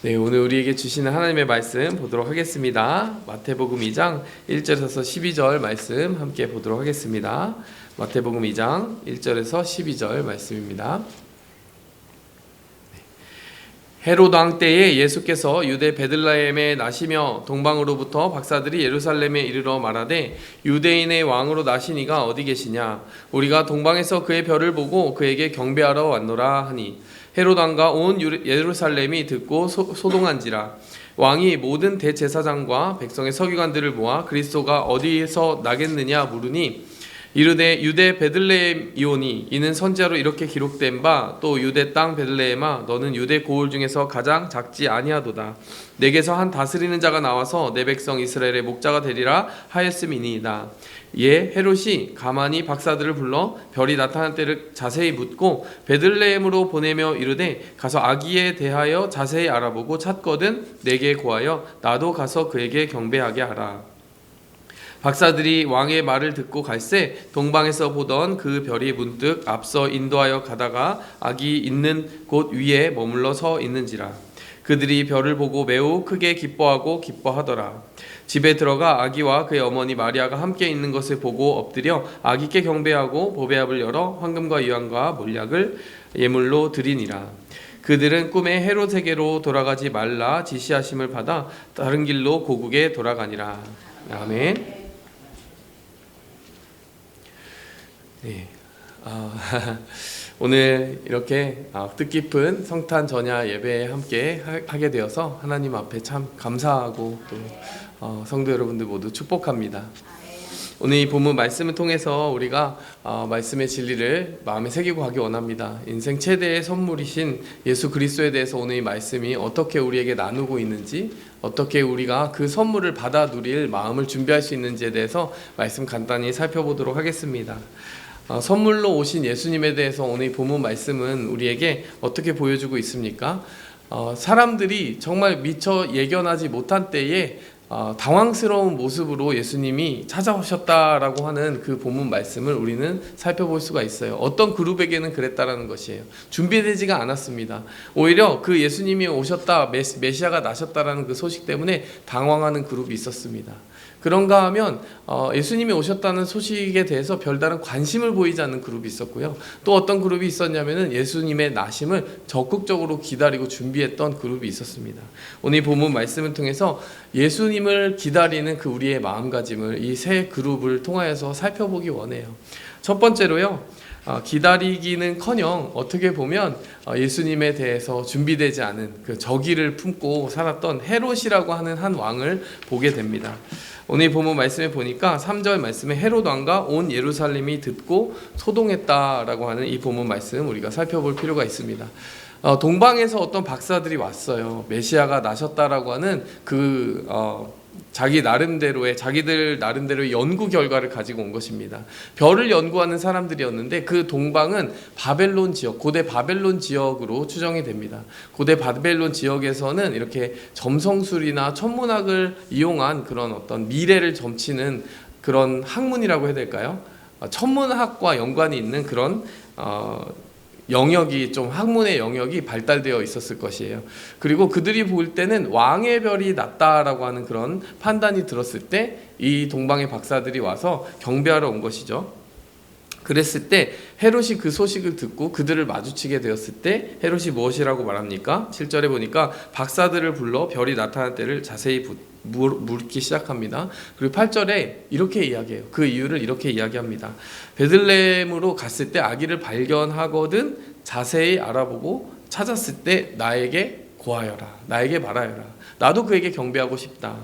네, 오늘 우리에게 주시는 하나님의 말씀 보도록 하겠습니다. 마태복음 2장 1절에서 12절 말씀 함께 보도록 하겠습니다. 마태복음 2장 1절에서 12절 말씀입니다. 헤롯 왕 때에 예수께서 유대 베들레헴에 나시며 동방으로부터 박사들이 예루살렘에 이르러 말하되 유대인의 왕으로 나신 이가 어디 계시냐? 우리가 동방에서 그의 별을 보고 그에게 경배하러 왔노라 하니 헤롯 왕과 온 예루살렘이 듣고 소동한지라. 왕이 모든 대제사장과 백성의 서기관들을 모아 그리스도가 어디에서 나겠느냐 물으니 이르되 유대 베들레헴이오니 이는 선지자로 이렇게 기록된 바 또 유대 땅 베들레헴아 너는 유대 고을 중에서 가장 작지 아니하도다. 내게서 한 다스리는 자가 나와서 내 백성 이스라엘의 목자가 되리라 하였음이니이다. 예, 헤롯이 가만히 박사들을 불러 별이 나타날 때를 자세히 묻고 베들레헴으로 보내며 이르되 가서 아기에 대하여 자세히 알아보고 찾거든 내게 고하여 나도 가서 그에게 경배하게 하라. 박사들이 왕의 말을 듣고 갈새 동방에서 보던 그 별이 문득 앞서 인도하여 가다가 아기 있는 곳 위에 머물러 서 있는지라. 그들이 별을 보고 매우 크게 기뻐하고 기뻐하더라. 집에 들어가 아기와 그의 어머니 마리아가 함께 있는 것을 보고 엎드려 아기께 경배하고 보배압을 열어 황금과 유황과 몰약을 예물로 드리니라. 그들은 꿈에 헤롯에게로 돌아가지 말라 지시하심을 받아 다른 길로 고국에 돌아가니라. 아멘. 네. 오늘 이렇게 뜻깊은 성탄 전야 예배에 함께 하게 되어서 하나님 앞에 참 감사하고 또 성도 여러분들 모두 축복합니다. 오늘 이 본문 말씀을 통해서 우리가 말씀의 진리를 마음에 새기고 가기 원합니다. 인생 최대의 선물이신 예수 그리스도에 대해서 오늘 이 말씀이 어떻게 우리에게 나누고 있는지, 어떻게 우리가 그 선물을 받아 누릴 마음을 준비할 수 있는지에 대해서 말씀 간단히 살펴보도록 하겠습니다. 선물로 오신 예수님에 대해서 오늘 이 본문 말씀은 우리에게 어떻게 보여주고 있습니까? 사람들이 정말 미처 예견하지 못한 때에 당황스러운 모습으로 예수님이 찾아오셨다라고 하는 그 본문 말씀을 우리는 살펴볼 수가 있어요. 어떤 그룹에게는 그랬다라는 것이에요. 준비되지가 않았습니다. 오히려 그 예수님이 오셨다, 메시아가 나셨다라는 그 소식 때문에 당황하는 그룹이 있었습니다. 그런가 하면 예수님이 오셨다는 소식에 대해서 별다른 관심을 보이지 않는 그룹이 있었고요. 또 어떤 그룹이 있었냐면은 예수님의 나심을 적극적으로 기다리고 준비했던 그룹이 있었습니다. 오늘 이 본문 말씀을 통해서 예수님을 기다리는 그 우리의 마음가짐을 이 세 그룹을 통하여서 살펴보기 원해요. 첫 번째로요. 기다리기는커녕 어떻게 보면 예수님에 대해서 준비되지 않은 그 저기를 품고 살았던 헤롯이라고 하는 한 왕을 보게 됩니다. 오늘 본문 말씀에 보니까 3절 말씀에 헤롯 왕과 온 예루살렘이 듣고 소동했다라고 하는 이 본문 말씀 우리가 살펴볼 필요가 있습니다. 동방에서 어떤 박사들이 왔어요. 메시아가 나셨다라고 하는 자기들 나름대로의 연구 결과를 가지고 온 것입니다. 별을 연구하는 사람들이었는데 그 동방은 바벨론 지역, 고대 바벨론 지역으로 추정이 됩니다. 고대 바벨론 지역에서는 이렇게 점성술이나 천문학을 이용한 그런 어떤 미래를 점치는 그런 학문이라고 해야 될까요? 천문학과 연관이 있는 그런 영역이 좀 학문의 영역이 발달되어 있었을 것이에요. 그리고 그들이 볼 때는 왕의 별이 났다라고 하는 그런 판단이 들었을 때 이 동방의 박사들이 와서 경배하러 온 것이죠. 그랬을 때 헤롯이 그 소식을 듣고 그들을 마주치게 되었을 때 헤롯이 무엇이라고 말합니까? 7절에 보니까 박사들을 불러 별이 나타날 때를 자세히 묻기 시작합니다. 그리고 8절에 이렇게 이야기해요. 그 이유를 이렇게 이야기합니다. 베들레헴으로 갔을 때 아기를 발견하거든 자세히 알아보고 찾았을 때 나에게 고하여라. 나에게 말하여라. 나도 그에게 경배하고 싶다.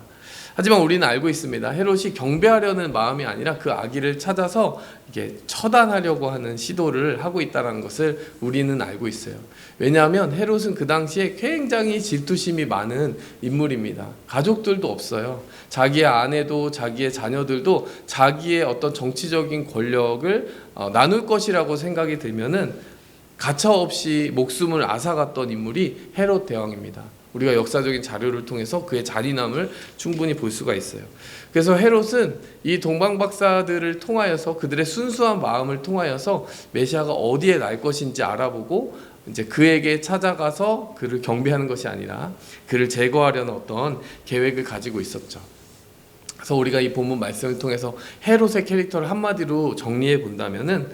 하지만 우리는 알고 있습니다. 헤롯이 경배하려는 마음이 아니라 그 아기를 찾아서 이게 처단하려고 하는 시도를 하고 있다는 것을 우리는 알고 있어요. 왜냐하면 헤롯은 그 당시에 굉장히 질투심이 많은 인물입니다. 가족들도 없어요. 자기의 아내도 자기의 자녀들도 자기의 어떤 정치적인 권력을 나눌 것이라고 생각이 들면은 가차없이 목숨을 앗아갔던 인물이 헤롯 대왕입니다. 우리가 역사적인 자료를 통해서 그의 잔인함을 충분히 볼 수가 있어요. 그래서 헤롯은 이 동방 박사들을 통하여서 그들의 순수한 마음을 통하여서 메시아가 어디에 날 것인지 알아보고 이제 그에게 찾아가서 그를 경배하는 것이 아니라 그를 제거하려는 어떤 계획을 가지고 있었죠. 그래서 우리가 이 본문 말씀을 통해서 헤롯의 캐릭터를 한마디로 정리해 본다면은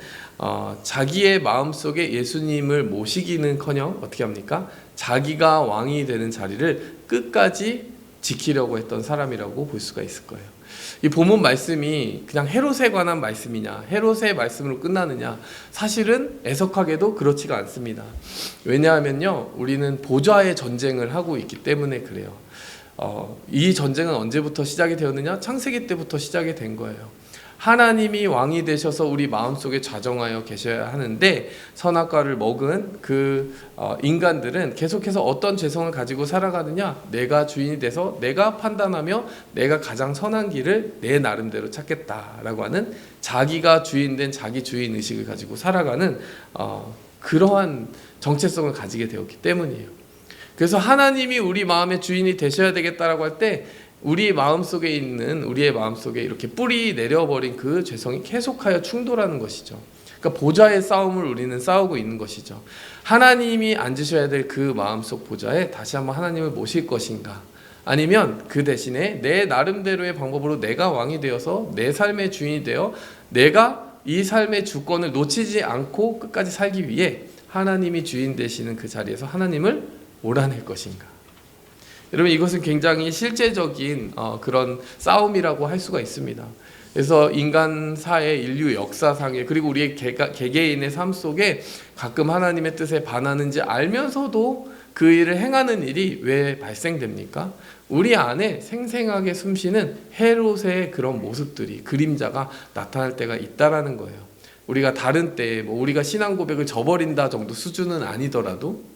자기의 마음속에 예수님을 모시기는커녕 어떻게 합니까? 자기가 왕이 되는 자리를 끝까지 지키려고 했던 사람이라고 볼 수가 있을 거예요. 이 본문 말씀이 그냥 헤롯에 관한 말씀이냐, 헤롯의 말씀으로 끝나느냐, 사실은 애석하게도 그렇지가 않습니다. 왜냐하면요, 우리는 보좌의 전쟁을 하고 있기 때문에 그래요. 이 전쟁은 언제부터 시작이 되었느냐? 창세기 때부터 시작이 된 거예요. 하나님이 왕이 되셔서 우리 마음속에 좌정하여 계셔야 하는데, 선악과를 먹은 그 인간들은 계속해서 어떤 죄성을 가지고 살아가느냐? 내가 주인이 돼서 내가 판단하며 내가 가장 선한 길을 내 나름대로 찾겠다라고 하는, 자기가 주인된 자기 주인 의식을 가지고 살아가는 그러한 정체성을 가지게 되었기 때문이에요. 그래서 하나님이 우리 마음의 주인이 되셔야 되겠다라고 할 때, 우리 마음속에 있는, 우리의 마음속에 이렇게 뿌리 내려버린 그 죄성이 계속하여 충돌하는 것이죠. 그러니까 보좌의 싸움을 우리는 싸우고 있는 것이죠. 하나님이 앉으셔야 될 그 마음속 보좌에 다시 한번 하나님을 모실 것인가, 아니면 그 대신에 내 나름대로의 방법으로 내가 왕이 되어서 내 삶의 주인이 되어 내가 이 삶의 주권을 놓치지 않고 끝까지 살기 위해 하나님이 주인 되시는 그 자리에서 하나님을 몰아낼 것인가. 여러분, 이것은 굉장히 실제적인 그런 싸움이라고 할 수가 있습니다. 그래서 인간사의 인류 역사상에, 그리고 우리의 개개인의 삶 속에 가끔 하나님의 뜻에 반하는지 알면서도 그 일을 행하는 일이 왜 발생됩니까? 우리 안에 생생하게 숨쉬는 헤롯의 그런 모습들이, 그림자가 나타날 때가 있다라는 거예요. 우리가 다른 때에 우리가 신앙 고백을 저버린다 정도 수준은 아니더라도,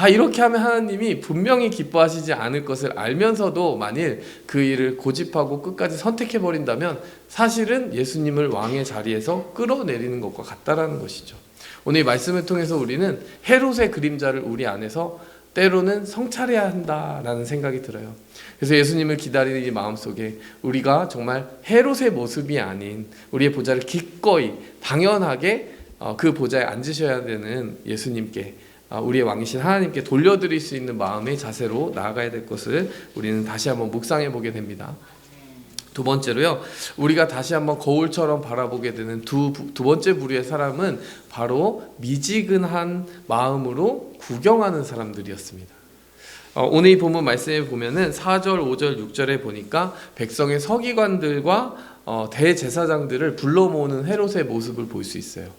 이렇게 하면 하나님이 분명히 기뻐하시지 않을 것을 알면서도 만일 그 일을 고집하고 끝까지 선택해버린다면 사실은 예수님을 왕의 자리에서 끌어내리는 것과 같다라는 것이죠. 오늘 이 말씀을 통해서 우리는 헤롯의 그림자를 우리 안에서 때로는 성찰해야 한다라는 생각이 들어요. 그래서 예수님을 기다리는 이 마음속에 우리가 정말 헤롯의 모습이 아닌 우리의 보좌를 기꺼이 당연하게 그 보좌에 앉으셔야 되는 예수님께, 우리의 왕이신 하나님께 돌려드릴 수 있는 마음의 자세로 나아가야 될 것을 우리는 다시 한번 묵상해 보게 됩니다. 두 번째로요, 우리가 다시 한번 거울처럼 바라보게 되는 두 번째 부류의 사람은 바로 미지근한 마음으로 구경하는 사람들이었습니다. 오늘 이 본문 말씀에 보면은 4절, 5절, 6절에 보니까 백성의 서기관들과 대제사장들을 불러 모으는 헤롯의 모습을 볼 수 있어요.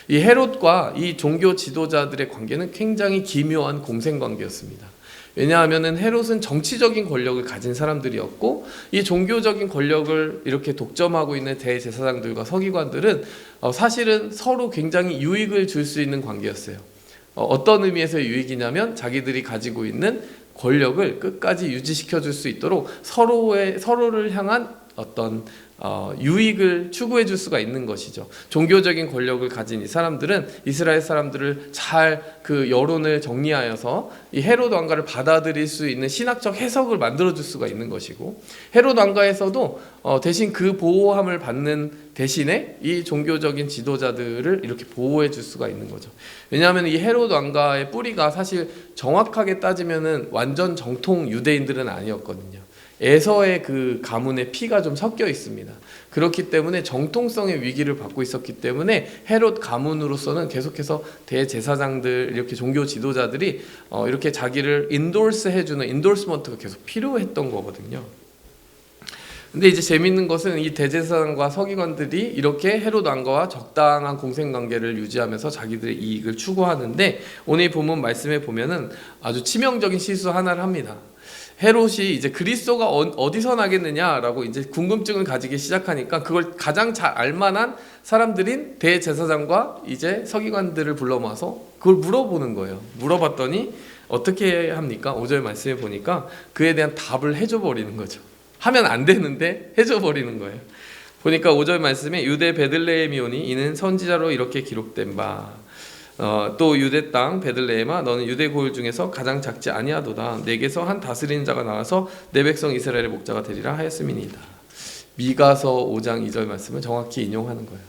이 헤롯과 이 종교 지도자들의 관계는 굉장히 기묘한 공생관계였습니다. 왜냐하면 헤롯은 정치적인 권력을 가진 사람들이었고, 이 종교적인 권력을 이렇게 독점하고 있는 대제사장들과 서기관들은 사실은 서로 굉장히 유익을 줄 수 있는 관계였어요. 어떤 의미에서의 유익이냐면 자기들이 가지고 있는 권력을 끝까지 유지시켜 줄 수 있도록 서로를 향한 어떤 유익을 추구해 줄 수가 있는 것이죠. 종교적인 권력을 가진 이 사람들은 이스라엘 사람들을 잘 그 여론을 정리하여서 이 헤롯 왕가를 받아들일 수 있는 신학적 해석을 만들어 줄 수가 있는 것이고, 헤롯 왕가에서도 대신 그 보호함을 받는 대신에 이 종교적인 지도자들을 이렇게 보호해 줄 수가 있는 거죠. 왜냐하면 이 헤롯 왕가의 뿌리가 사실 정확하게 따지면은 완전 정통 유대인들은 아니었거든요. 에서의 그 가문의 피가 좀 섞여 있습니다. 그렇기 때문에 정통성의 위기를 받고 있었기 때문에 헤롯 가문으로서는 계속해서 대제사장들, 이렇게 종교 지도자들이 이렇게 자기를 인도스 해주는 인도스먼트가 계속 필요했던 거거든요. 근데 이제 재밌는 것은 이 대제사장과 서기관들이 이렇게 헤롯 왕가와 적당한 공생관계를 유지하면서 자기들의 이익을 추구하는데, 오늘 이 본문 말씀에 보면은 아주 치명적인 실수 하나를 합니다. 헤롯이 이제 그리스도가 어디서 나겠느냐라고 이제 궁금증을 가지기 시작하니까 그걸 가장 잘 알만한 사람들인 대제사장과 이제 서기관들을 불러 모아서 그걸 물어보는 거예요. 물어봤더니 어떻게 합니까? 5절 말씀에 보니까 그에 대한 답을 해줘 버리는 거죠. 하면 안 되는데 해줘 버리는 거예요. 보니까 5절 말씀에 유대 베들레헴이오니 이는 선지자로 이렇게 기록된 바, 또 유대 땅 베들레헴아 너는 유대 고을 중에서 가장 작지 아니하도다. 내게서 한 다스리는 자가 나와서 내 백성 이스라엘의 목자가 되리라 하였음이니이다. 미가서 5장 2절 말씀을 정확히 인용하는 거예요.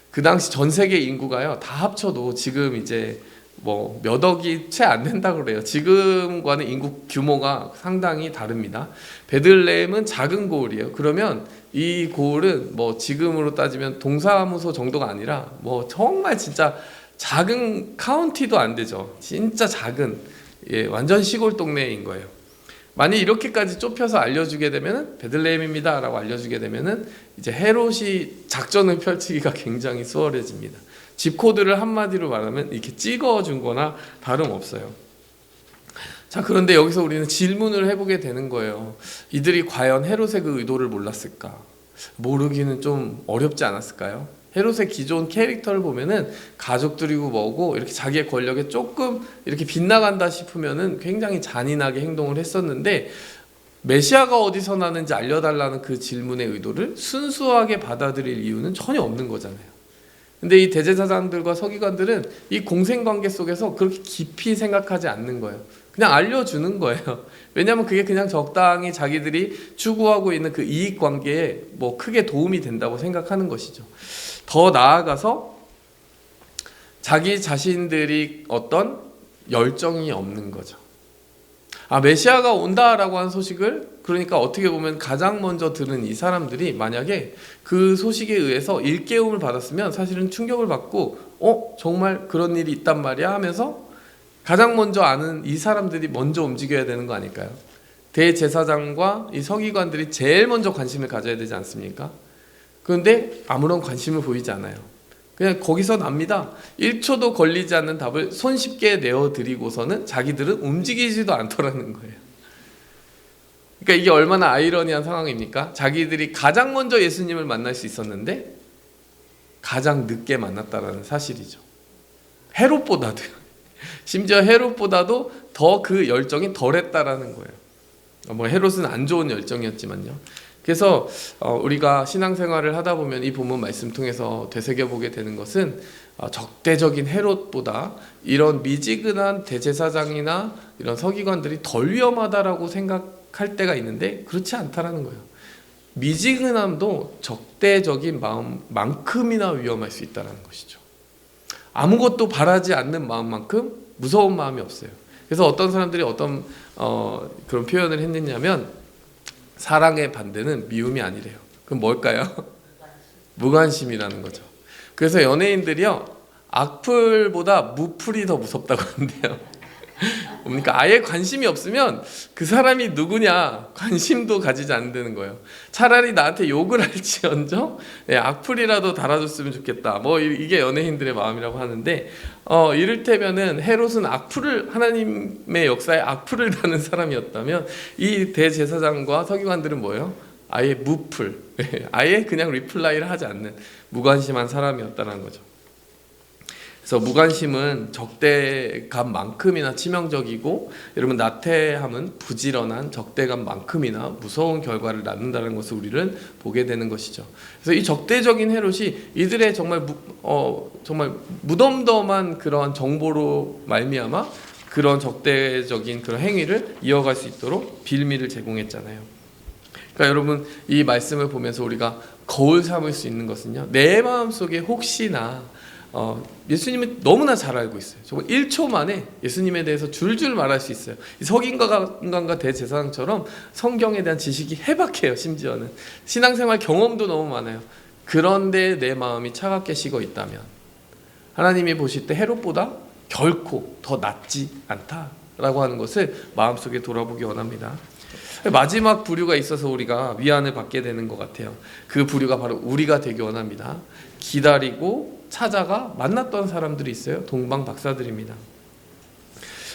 그 당시 전 세계 인구가요 다 합쳐도 지금 이제 뭐 몇 억이 채 안 된다고 그래요. 지금과는 인구 규모가 상당히 다릅니다. 베들레헴은 작은 고을이에요. 그러면 이 고을은 뭐 지금으로 따지면 동사무소 정도가 아니라 뭐 정말 진짜 작은 카운티도 안 되죠. 진짜 작은, 예, 완전 시골 동네인 거예요. 만약 이렇게까지 좁혀서 알려주게 되면은 베들레헴입니다 라고 알려주게 되면은 이제 헤롯이 작전을 펼치기가 굉장히 수월해집니다. 집 코드를 한마디로 말하면 이렇게 찍어준 거나 다름없어요. 자, 그런데 여기서 우리는 질문을 해보게 되는 거예요. 이들이 과연 헤롯의 그 의도를 몰랐을까? 모르기는 좀 어렵지 않았을까요? 헤롯의 기존 캐릭터를 보면은 가족들이고 뭐고 이렇게 자기의 권력에 조금 이렇게 빗나간다 싶으면은 굉장히 잔인하게 행동을 했었는데, 메시아가 어디서 나는지 알려달라는 그 질문의 의도를 순수하게 받아들일 이유는 전혀 없는 거잖아요. 근데 이 대제사장들과 서기관들은 이 공생관계 속에서 그렇게 깊이 생각하지 않는 거예요. 그냥 알려주는 거예요. 왜냐하면 그게 그냥 적당히 자기들이 추구하고 있는 그 이익관계에 뭐 크게 도움이 된다고 생각하는 것이죠. 더 나아가서 자기 자신들이 어떤 열정이 없는 거죠. 아, 메시아가 온다라고 한 소식을, 그러니까 어떻게 보면 가장 먼저 들은 이 사람들이 만약에 그 소식에 의해서 일깨움을 받았으면 사실은 충격을 받고 정말 그런 일이 있단 말이야 하면서 가장 먼저 아는 이 사람들이 먼저 움직여야 되는 거 아닐까요? 대제사장과 이 서기관들이 제일 먼저 관심을 가져야 되지 않습니까? 그런데 아무런 관심을 보이지 않아요. 그냥 거기서 납니다. 1초도 걸리지 않는 답을 손쉽게 내어드리고서는 자기들은 움직이지도 않더라는 거예요. 그러니까 이게 얼마나 아이러니한 상황입니까? 자기들이 가장 먼저 예수님을 만날 수 있었는데 가장 늦게 만났다는 사실이죠. 헤롯보다도요. 심지어 헤롯보다도 더 그 열정이 덜했다라는 거예요. 뭐 헤롯은 안 좋은 열정이었지만요. 그래서 우리가 신앙생활을 하다 보면 이 본문 말씀 통해서 되새겨보게 되는 것은 적대적인 헤롯보다 이런 미지근한 대제사장이나 이런 서기관들이 덜 위험하다라고 생각할 때가 있는데 그렇지 않다라는 거예요. 미지근함도 적대적인 마음만큼이나 위험할 수 있다는 것이죠. 아무것도 바라지 않는 마음만큼 무서운 마음이 없어요. 그래서 어떤 사람들이 어떤 그런 표현을 했느냐면 사랑의 반대는 미움이 아니래요. 그럼 뭘까요? 무관심이라는 거죠. 그래서 연예인들이요, 악플보다 무플이 더 무섭다고 하는데요. 그러니까 아예 관심이 없으면 그 사람이 누구냐 관심도 가지지 않는다는 거예요. 차라리 나한테 욕을 할지언정 악플이라도 달아줬으면 좋겠다. 뭐 이게 연예인들의 마음이라고 하는데, 이를테면은 헤롯은 악플을, 하나님의 역사에 악플을 다는 사람이었다면 이 대제사장과 서기관들은 뭐예요? 아예 무플, 아예 그냥 리플라이를 하지 않는 무관심한 사람이었다는 거죠. 그래서 무관심은 적대감만큼이나 치명적이고, 여러분 나태함은 부지런한 적대감만큼이나 무서운 결과를 낳는다는 것을 우리는 보게 되는 것이죠. 그래서 이 적대적인 헤롯이 이들의 정말 무덤덤한 그런 정보로 말미암아 그런 적대적인 그런 행위를 이어갈 수 있도록 빌미를 제공했잖아요. 그러니까 여러분 이 말씀을 보면서 우리가 거울 삼을 수 있는 것은요, 내 마음속에 혹시나 예수님은 너무나 잘 알고 있어요. 정말 1초 만에 예수님에 대해서 줄줄 말할 수 있어요. 서기관과 대제사장처럼 성경에 대한 지식이 해박해요. 심지어는 신앙생활 경험도 너무 많아요. 그런데 내 마음이 차갑게 식어 있다면 하나님이 보실 때 헤롯보다 결코 더 낫지 않다라고 하는 것을 마음속에 돌아보기 원합니다. 마지막 부류가 있어서 우리가 위안을 받게 되는 것 같아요. 그 부류가 바로 우리가 되기 원합니다. 기다리고 찾아가 만났던 사람들이 있어요. 동방박사들입니다.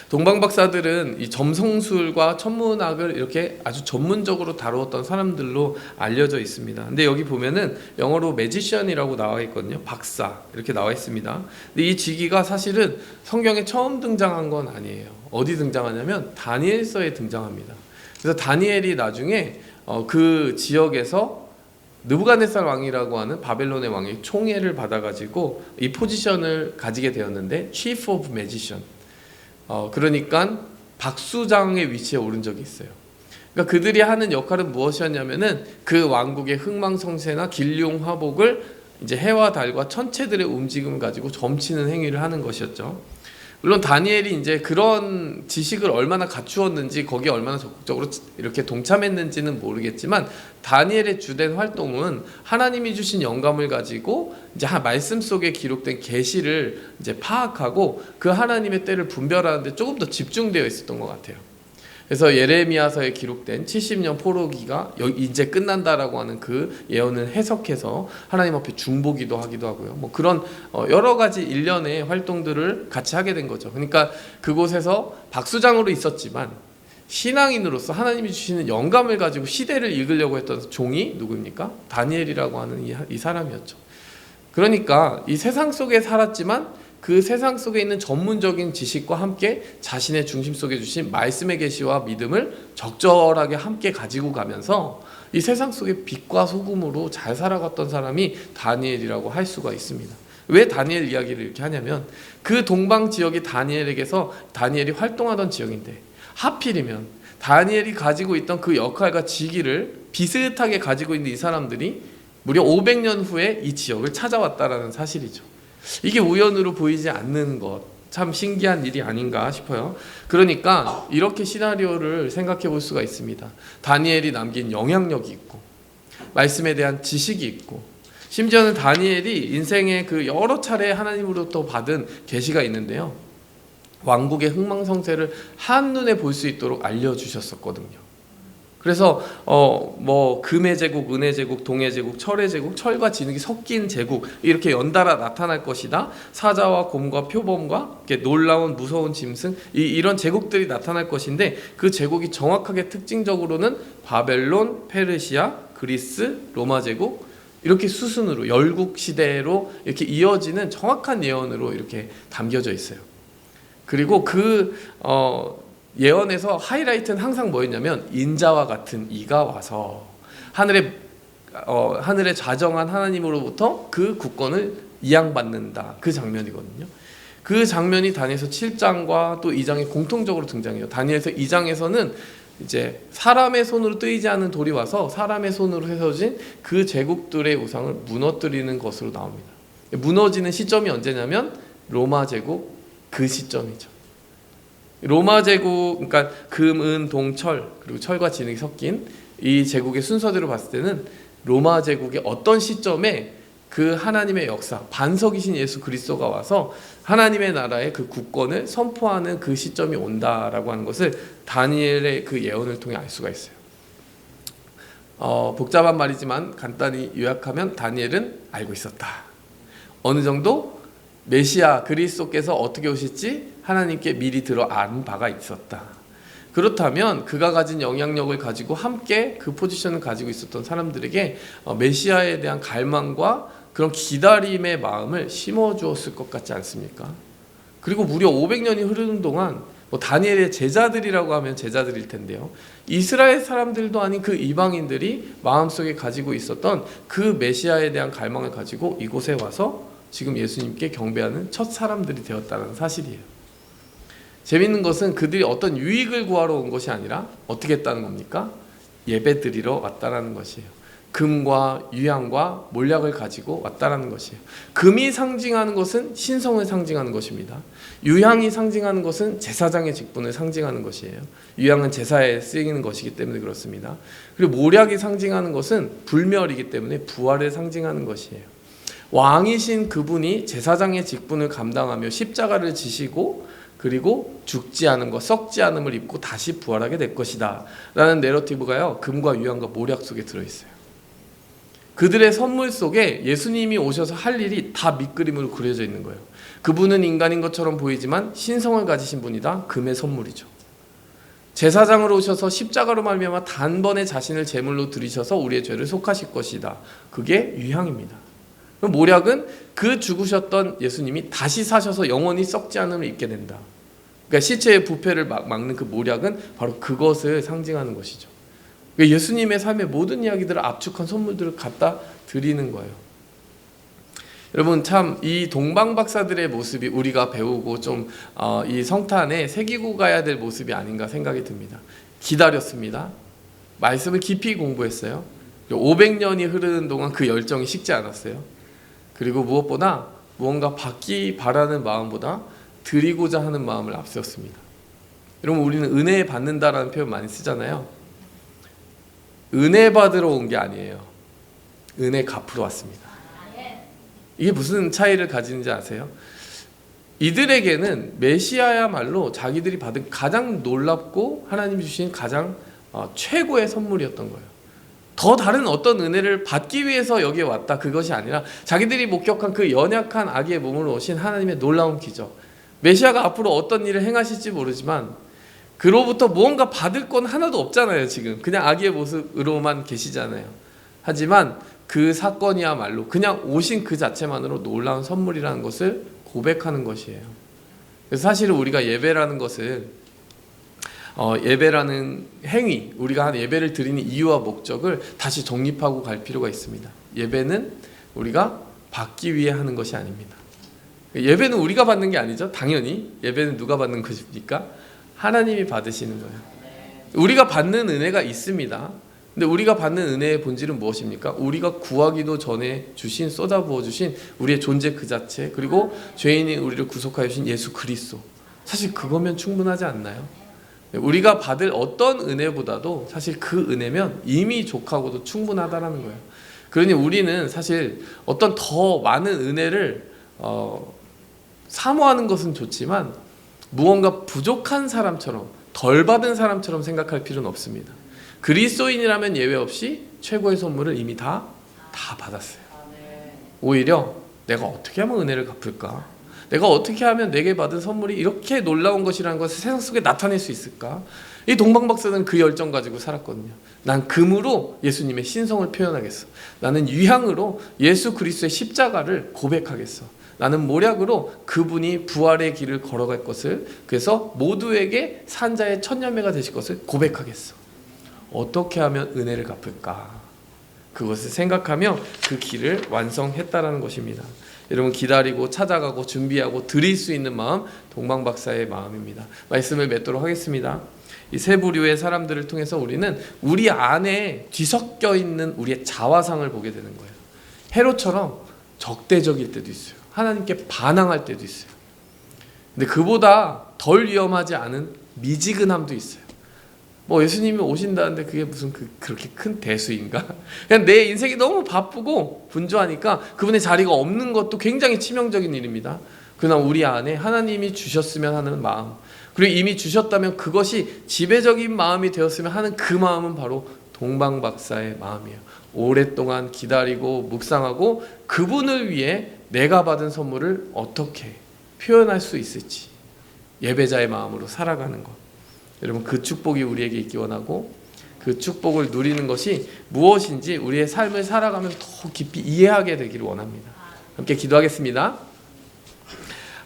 동방박사들은 이 점성술과 천문학을 이렇게 아주 전문적으로 다루었던 사람들로 알려져 있습니다. 근데 여기 보면은 영어로 매지션이라고 나와 있거든요. 박사 이렇게 나와 있습니다. 근데 이 직위가 사실은 성경에 처음 등장한 건 아니에요. 어디 등장하냐면 다니엘서에 등장합니다. 그래서 다니엘이 나중에 그 지역에서 느부갓네살 왕이라고 하는 바벨론의 왕이 총애를 받아가지고 이 포지션을 가지게 되었는데 Chief of Magician, 그러니까 박수장의 위치에 오른 적이 있어요. 그러니까 그들이 하는 역할은 무엇이었냐면은 그 왕국의 흥망성쇠나 길룡화복을 이제 해와 달과 천체들의 움직임을 가지고 점치는 행위를 하는 것이었죠. 물론 다니엘이 이제 그런 지식을 얼마나 갖추었는지 거기에 얼마나 적극적으로 이렇게 동참했는지는 모르겠지만 다니엘의 주된 활동은 하나님이 주신 영감을 가지고 이제 말씀 속에 기록된 계시를 이제 파악하고 그 하나님의 때를 분별하는데 조금 더 집중되어 있었던 것 같아요. 그래서 예레미야서에 기록된 70년 포로기가 이제 끝난다라고 하는 그 예언을 해석해서 하나님 앞에 중보기도 하기도 하고요. 뭐 그런 여러 가지 일련의 활동들을 같이 하게 된 거죠. 그러니까 그곳에서 박수장으로 있었지만 신앙인으로서 하나님이 주시는 영감을 가지고 시대를 읽으려고 했던 종이 누구입니까? 다니엘이라고 하는 이 사람이었죠. 그러니까 이 세상 속에 살았지만 그 세상 속에 있는 전문적인 지식과 함께 자신의 중심 속에 주신 말씀의 계시와 믿음을 적절하게 함께 가지고 가면서 이 세상 속에 빛과 소금으로 잘 살아갔던 사람이 다니엘이라고 할 수가 있습니다. 왜 다니엘 이야기를 이렇게 하냐면 그 동방 지역이 다니엘이 활동하던 지역인데 하필이면 다니엘이 가지고 있던 그 역할과 직위를 비슷하게 가지고 있는 이 사람들이 무려 500년 후에 이 지역을 찾아왔다라는 사실이죠. 이게 우연으로 보이지 않는 것, 참 신기한 일이 아닌가 싶어요. 그러니까 이렇게 시나리오를 생각해 볼 수가 있습니다. 다니엘이 남긴 영향력이 있고 말씀에 대한 지식이 있고 심지어는 다니엘이 인생의 그 여러 차례 하나님으로부터 받은 계시가 있는데요, 왕국의 흥망성쇠를 한눈에 볼 수 있도록 알려주셨었거든요. 그래서 뭐 금의 제국, 은의 제국, 동의 제국, 철의 제국, 철과 진흙이 섞인 제국 이렇게 연달아 나타날 것이다. 사자와 곰과 표범과 이렇게 놀라운 무서운 짐승 이런 제국들이 나타날 것인데 그 제국이 정확하게 특징적으로는 바벨론, 페르시아, 그리스, 로마 제국 이렇게 수순으로 열국 시대로 이렇게 이어지는 정확한 예언으로 이렇게 담겨져 있어요. 그리고 그 예언에서 하이라이트는 항상 뭐였냐면 인자와 같은 이가 와서 하늘에 좌정한 하나님으로부터 그 국권을 이양받는다, 그 장면이거든요. 그 장면이 다니엘서 7장과 또 2장에 공통적으로 등장해요. 다니엘서 2장에서는 이제 사람의 손으로 뜨이지 않은 돌이 와서 사람의 손으로 세워진 그 제국들의 우상을 무너뜨리는 것으로 나옵니다. 무너지는 시점이 언제냐면 로마 제국 그 시점이죠. 로마 제국, 그러니까 금, 은, 동, 철 그리고 철과 진흙이 섞인 이 제국의 순서대로 봤을 때는 로마 제국의 어떤 시점에 그 하나님의 역사, 반석이신 예수 그리스도가 와서 하나님의 나라의 그 국권을 선포하는 그 시점이 온다라고 하는 것을 다니엘의 그 예언을 통해 알 수가 있어요. 복잡한 말이지만 간단히 요약하면 다니엘은 알고 있었다. 어느 정도 메시아 그리스도께서 어떻게 오실지 하나님께 미리 들어 안 바가 있었다. 그렇다면 그가 가진 영향력을 가지고 함께 그 포지션을 가지고 있었던 사람들에게 메시아에 대한 갈망과 그런 기다림의 마음을 심어주었을 것 같지 않습니까? 그리고 무려 500년이 흐르는 동안 다니엘의 제자들이라고 하면 제자들일 텐데요, 이스라엘 사람들도 아닌 그 이방인들이 마음속에 가지고 있었던 그 메시아에 대한 갈망을 가지고 이곳에 와서 지금 예수님께 경배하는 첫 사람들이 되었다는 사실이에요. 재밌는 것은 그들이 어떤 유익을 구하러 온 것이 아니라 어떻게 했다는 겁니까? 예배드리러 왔다라는 것이에요. 금과 유향과 몰약을 가지고 왔다라는 것이에요. 금이 상징하는 것은 신성을 상징하는 것입니다. 유향이 상징하는 것은 제사장의 직분을 상징하는 것이에요. 유향은 제사에 쓰이는 것이기 때문에 그렇습니다. 그리고 몰약이 상징하는 것은 불멸이기 때문에 부활을 상징하는 것이에요. 왕이신 그분이 제사장의 직분을 감당하며 십자가를 지시고 그리고 죽지 않은 것, 썩지 않음을 입고 다시 부활하게 될 것이다 라는 내러티브가요, 금과 유향과 몰약 속에 들어있어요. 그들의 선물 속에 예수님이 오셔서 할 일이 다 밑그림으로 그려져 있는 거예요. 그분은 인간인 것처럼 보이지만 신성을 가지신 분이다. 금의 선물이죠. 제사장으로 오셔서 십자가로 말미암아 단번에 자신을 제물로 드리셔서 우리의 죄를 속하실 것이다. 그게 유향입니다. 몰약은 그 죽으셨던 예수님이 다시 사셔서 영원히 썩지 않음을 입게 된다. 그러니까 시체의 부패를 막는 그 몰약은 바로 그것을 상징하는 것이죠. 그러니까 예수님의 삶의 모든 이야기들을 압축한 선물들을 갖다 드리는 거예요. 여러분, 참 이 동방 박사들의 모습이 우리가 배우고 좀 이 성탄에 새기고 가야 될 모습이 아닌가 생각이 듭니다. 기다렸습니다. 말씀을 깊이 공부했어요. 500년이 흐르는 동안 그 열정이 식지 않았어요. 그리고 무엇보다 무언가 받기 바라는 마음보다 드리고자 하는 마음을 앞세웠습니다. 여러분, 우리는 은혜 받는다라는 표현 많이 쓰잖아요. 은혜 받으러 온 게 아니에요. 은혜 갚으러 왔습니다. 이게 무슨 차이를 가지는지 아세요? 이들에게는 메시아야말로 자기들이 받은 가장 놀랍고 하나님이 주신 가장 최고의 선물이었던 거예요. 더 다른 어떤 은혜를 받기 위해서 여기에 왔다, 그것이 아니라 자기들이 목격한 그 연약한 아기의 몸으로 오신 하나님의 놀라운 기적, 메시아가 앞으로 어떤 일을 행하실지 모르지만 그로부터 무언가 받을 건 하나도 없잖아요. 지금 그냥 아기의 모습으로만 계시잖아요. 하지만 그 사건이야말로 그냥 오신 그 자체만으로 놀라운 선물이라는 것을 고백하는 것이에요. 그래서 사실은 우리가 예배라는 것을 예배라는 행위, 우리가 한 예배를 드리는 이유와 목적을 다시 정립하고 갈 필요가 있습니다. 예배는 우리가 받기 위해 하는 것이 아닙니다. 예배는 우리가 받는 게 아니죠. 당연히 예배는 누가 받는 것입니까? 하나님이 받으시는 거예요. 우리가 받는 은혜가 있습니다. 근데 우리가 받는 은혜의 본질은 무엇입니까? 우리가 구하기도 전에 주신, 쏟아부어 주신 우리의 존재 그 자체, 그리고 죄인인 우리를 구속하여 주신 예수 그리스도. 사실 그거면 충분하지 않나요? 우리가 받을 어떤 은혜보다도 사실 그 은혜면 이미 족하고도 충분하다라는 거예요. 그러니 우리는 사실 어떤 더 많은 은혜를 사모하는 것은 좋지만 무언가 부족한 사람처럼, 덜 받은 사람처럼 생각할 필요는 없습니다. 그리스도인이라면 예외 없이 최고의 선물을 이미 다 받았어요. 오히려 내가 어떻게 하면 은혜를 갚을까? 내가 어떻게 하면 내게 받은 선물이 이렇게 놀라운 것이라는 것을 세상 속에 나타낼 수 있을까? 이 동방박사는 그 열정 가지고 살았거든요. 난 금으로 예수님의 신성을 표현하겠어. 나는 유향으로 예수 그리스도의 십자가를 고백하겠어. 나는 모략으로 그분이 부활의 길을 걸어갈 것을, 그래서 모두에게 산자의 천년매가 되실 것을 고백하겠어. 어떻게 하면 은혜를 갚을까? 그것을 생각하며 그 길을 완성했다라는 것입니다. 여러분, 기다리고 찾아가고 준비하고 드릴 수 있는 마음, 동방박사의 마음입니다. 말씀을 맺도록 하겠습니다. 이 세 부류의 사람들을 통해서 우리는 우리 안에 뒤섞여 있는 우리의 자화상을 보게 되는 거예요. 헤롯처럼 적대적일 때도 있어요. 하나님께 반항할 때도 있어요. 근데 그보다 덜 위험하지 않은 미지근함도 있어요. 뭐 예수님이 오신다는데 그게 무슨 그렇게 큰 대수인가? 그냥 내 인생이 너무 바쁘고 분주하니까 그분의 자리가 없는 것도 굉장히 치명적인 일입니다. 그러나 우리 안에 하나님이 주셨으면 하는 마음, 그리고 이미 주셨다면 그것이 지배적인 마음이 되었으면 하는 그 마음은 바로 동방박사의 마음이에요. 오랫동안 기다리고 묵상하고 그분을 위해 내가 받은 선물을 어떻게 표현할 수 있을지, 예배자의 마음으로 살아가는 것. 여러분, 그 축복이 우리에게 있기 원하고 그 축복을 누리는 것이 무엇인지 우리의 삶을 살아가면서 더 깊이 이해하게 되기를 원합니다. 함께 기도하겠습니다.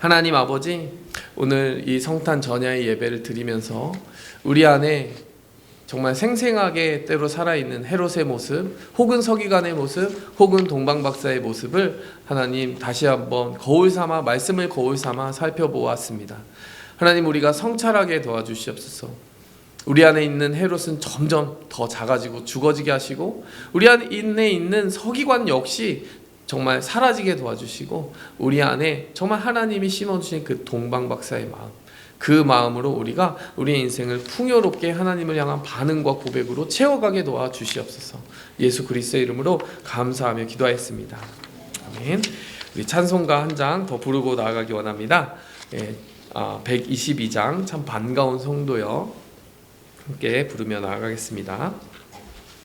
하나님 아버지, 오늘 이 성탄 전야의 예배를 드리면서 우리 안에 정말 생생하게 때로 살아있는 헤롯의 모습, 혹은 서기관의 모습, 혹은 동방박사의 모습을 하나님 다시 한번 거울 삼아, 말씀을 거울 삼아 살펴보았습니다. 하나님, 우리가 성찰하게 도와주시옵소서. 우리 안에 있는 헤롯은 점점 더 작아지고 죽어지게 하시고, 우리 안에 있는 서기관 역시 정말 사라지게 도와주시고, 우리 안에 정말 하나님이 심어주신 그 동방박사의 마음, 그 마음으로 우리가 우리의 인생을 풍요롭게 하나님을 향한 반응과 고백으로 채워가게 도와주시옵소서. 예수 그리스도의 이름으로 감사하며 기도하였습니다. 아멘. 우리 찬송가 한 장 더 부르고 나아가기 원합니다. 122장 참 반가운 성도여, 함께 부르며 나아가겠습니다.